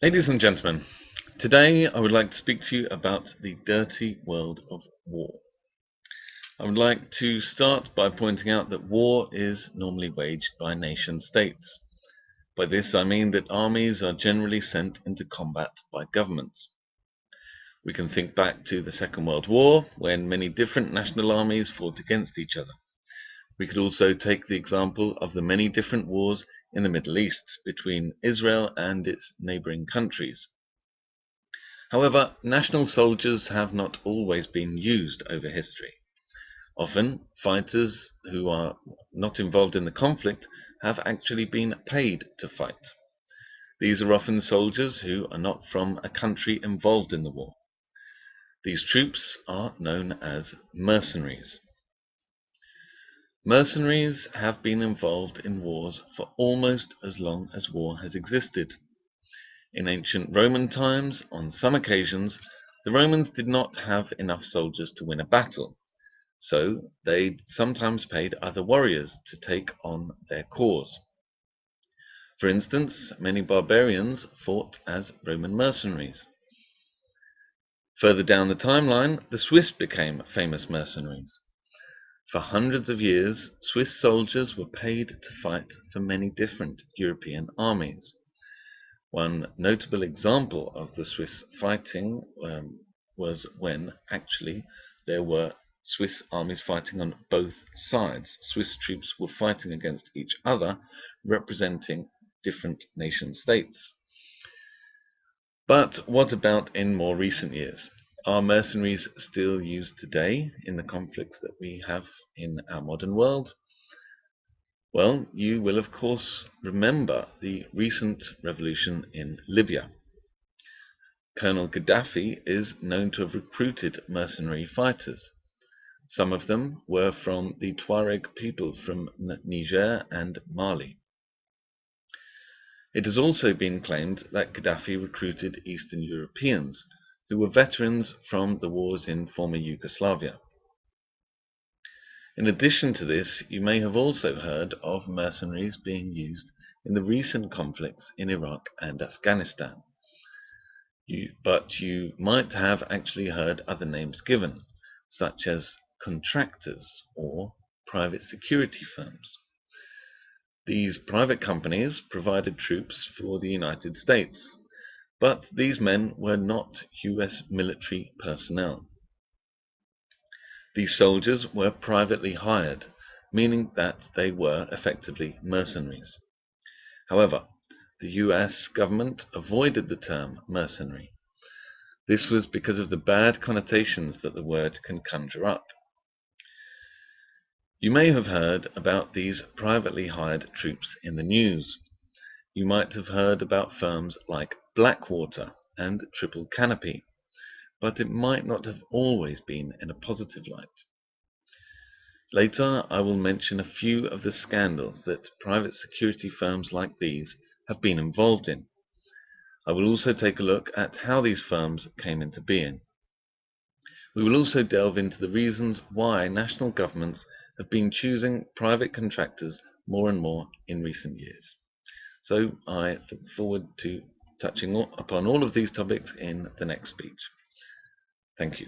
Ladies and gentlemen, today I would like to speak to you about the dirty world of war. I would like to start by pointing out that war is normally waged by nation states. By this I mean that armies are generally sent into combat by governments. We can think back to the Second World War, when many different national armies fought against each other. We could also take the example of the many different wars in the Middle East between Israel and its neighboring countries. However, national soldiers have not always been used over history. Often, fighters who are not involved in the conflict have actually been paid to fight. These are often soldiers who are not from a country involved in the war. These troops are known as mercenaries. Mercenaries have been involved in wars for almost as long as war has existed. In ancient Roman times, on some occasions, the Romans did not have enough soldiers to win a battle, so they sometimes paid other warriors to take on their cause. For instance, many barbarians fought as Roman mercenaries. Further down the timeline, the Swiss became famous mercenaries. For hundreds of years, Swiss soldiers were paid to fight for many different European armies. One notable example of the Swiss fighting was when actually there were Swiss armies fighting on both sides. Swiss troops were fighting against each other, representing different nation states. But what about in more recent years? Are mercenaries still used today in the conflicts that we have in our modern world? Well, you will of course remember the recent revolution in Libya. Colonel Gaddafi is known to have recruited mercenary fighters. Some of them were from the Tuareg people from Niger and Mali. It has also been claimed that Gaddafi recruited Eastern Europeans who were veterans from the wars in former Yugoslavia. In addition to this, you may have also heard of mercenaries being used in the recent conflicts in Iraq and Afghanistan. But you might have actually heard other names given, such as contractors or private security firms. These private companies provided troops for the United States, but these men were not US military personnel. These soldiers were privately hired, meaning that they were effectively mercenaries. However, the US government avoided the term mercenary. This was because of the bad connotations that the word can conjure up. You may have heard about these privately hired troops in the news. You might have heard about firms like Blackwater and Canopy, but it might not have always been in a positive light. Later, I will mention a few of the scandals that private security firms like these have been involved in. I will also take a look at how these firms came into being. We will also delve into the reasons why national governments have been choosing private contractors more and more in recent years. So I look forward to touching upon all of these topics in the next speech. Thank you.